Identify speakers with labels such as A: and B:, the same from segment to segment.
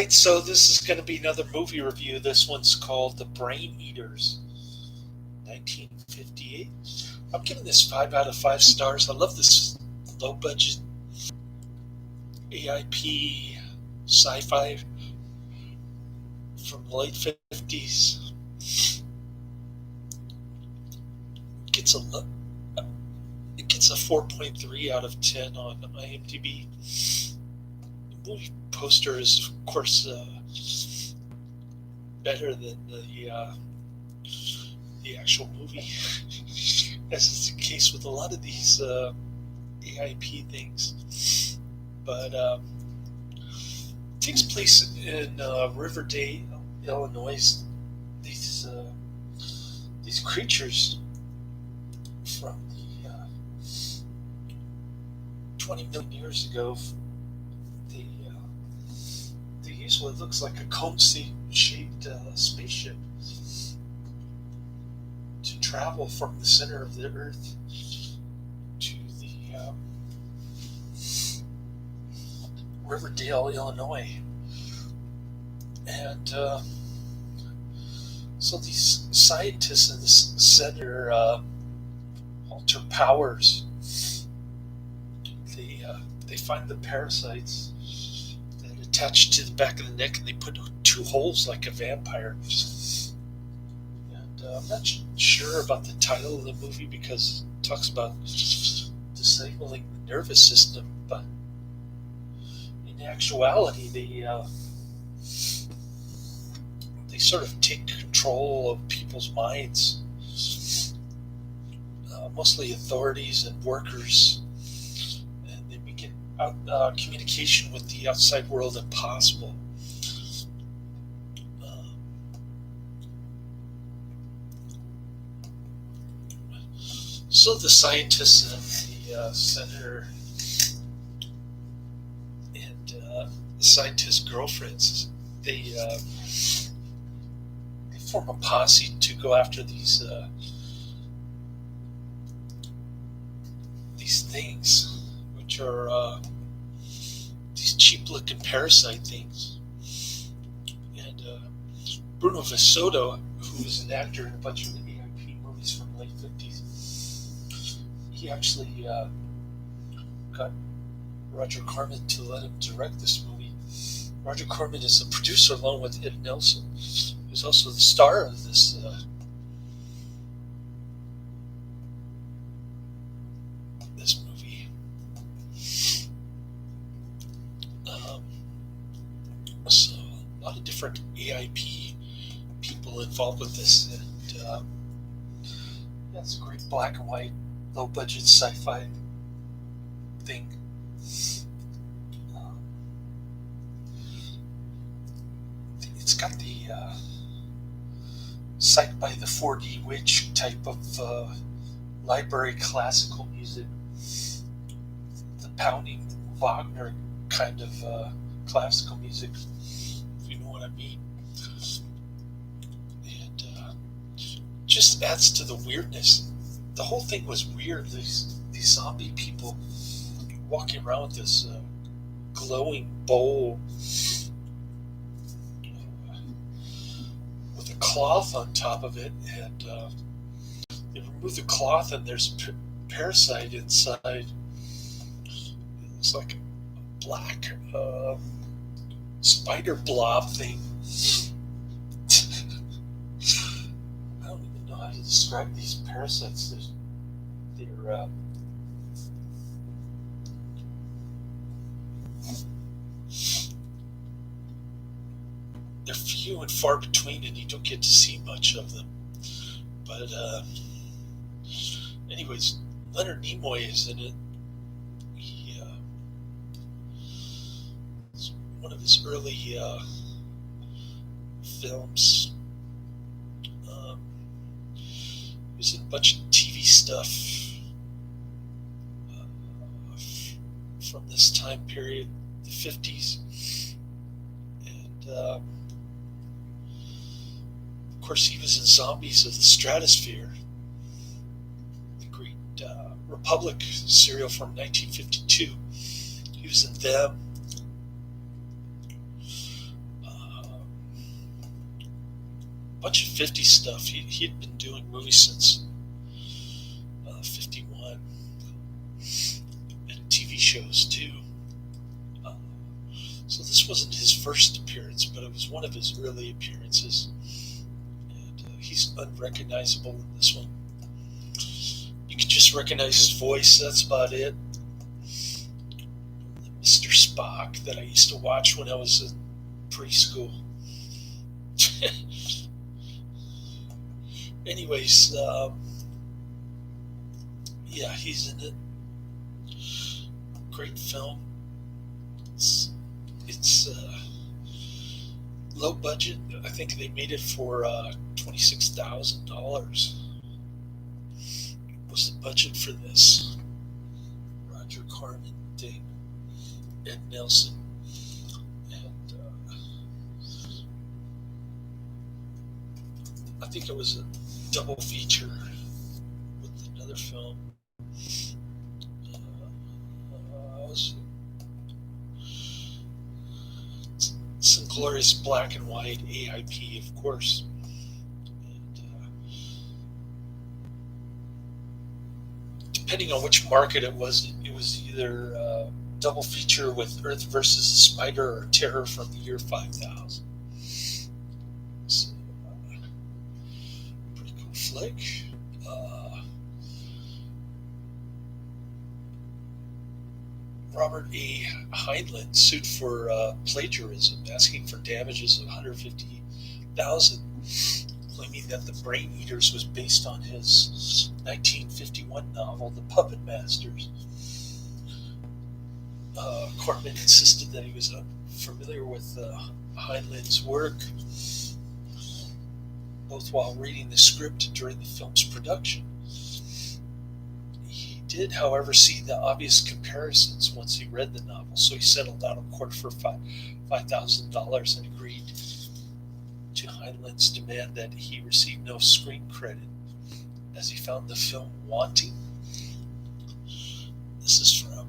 A: So this is going to be another movie review. This one's called The Brain Eaters, 1958. I'm giving this 5 out of 5 stars. I love this low budget AIP sci-fi from the late 50s. Gets a it gets a 4.3 out of 10 on IMDb. The movie poster is, of course, better than the actual movie, as is the case with a lot of these AIP things. But it takes place in Riverdale, Illinois. These these creatures from the 20 million years ago, they they use what looks like a cone-shaped spaceship to travel from the center of the Earth to the Riverdale, Illinois. And so these scientists in this center alter powers. They find the parasites that attach to the back of the neck, and they put 2 holes like a vampire. And I'm not sure about the title of the movie because it talks about disabling the nervous system, but in actuality, they sort of take control of people's minds, mostly authorities and workers, and they make it communication with the outside world impossible. Um, so the scientists and the senator and the scientist's girlfriends, they they form a posse to go after these things, which are these cheap-looking parasite things. And Bruno VeSota, who was an actor in a bunch of the AIP movies from the late 50s, he actually got Roger Corman to let him direct this movie. Roger Corman is the producer along with Ed Nelson, who's also the star of this movie. Um, so a lot of different AIP people involved with this, and yeah, it's a great black and white, low budget sci-fi thing. Um, it's got the Psyched by the 4D Witch type of library classical music, the pounding Wagner kind of classical music, if you know what I mean. And just adds to the weirdness. The whole thing was weird. These zombie people walking around with this glowing bowl with a cloth on top of it, and they remove the cloth, and there's a parasite inside. It looks like a black spider blob thing. I don't even know how to describe these parasites. They're they're few and far between, and you don't get to see much of them. But anyways, Leonard Nimoy is in it. It's one of his early films. Um, he was in a bunch of TV stuff from this time period, the 50s. And of course, he was in Zombies of the Stratosphere, the great Republic serial from 1952. He was in them. bunch of 50s stuff. He had been doing movies since 51, and TV shows too. Uh, so this wasn't his first appearance, but it was one of his early appearances. And he's unrecognizable in this one. You can just recognize his voice, that's about it. Mr. Spock that I used to watch when I was in preschool. Anyways, yeah, he's in it. Great film. It's low budget. I think they made it for $26,000 was the budget for this. Roger Corman, Ed Nelson, and I think it was a double feature with another film. Some glorious black and white AIP, of course. And, depending on which market it was either double feature with Earth versus the Spider or Terror from the Year 5000. So, pretty cool flick. Robert A. Heinlein sued for plagiarism, asking for damages of $150,000, claiming that The Brain Eaters was based on his 1951 novel, The Puppet Masters. Corman insisted that he was familiar with Heinlein's work, both while reading the script and during the film's production. He did, however, see the obvious comparisons once he read the novel, so he settled out of court for $5,000 and agreed to Heinlein's demand that he receive no screen credit, as he found the film wanting. This is from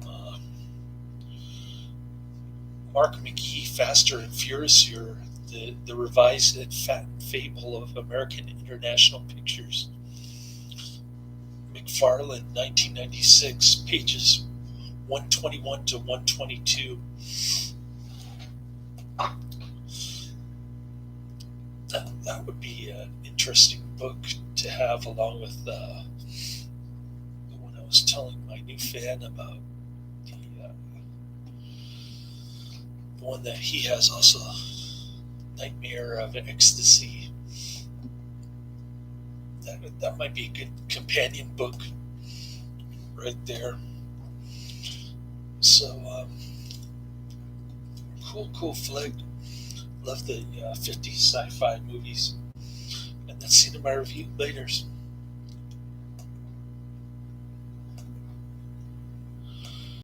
A: Mark McGee, Faster and Furiouser, the revised and fat fable of American International Pictures. McFarlane, 1996, pages 121 to 122. That would be an interesting book to have, along with the one I was telling my new fan about, the one that he has also, Nightmare of Ecstasy. That might be a good companion book right there. So, cool flick. Love the 50s sci-fi movies. And that's the end of my review. Laters.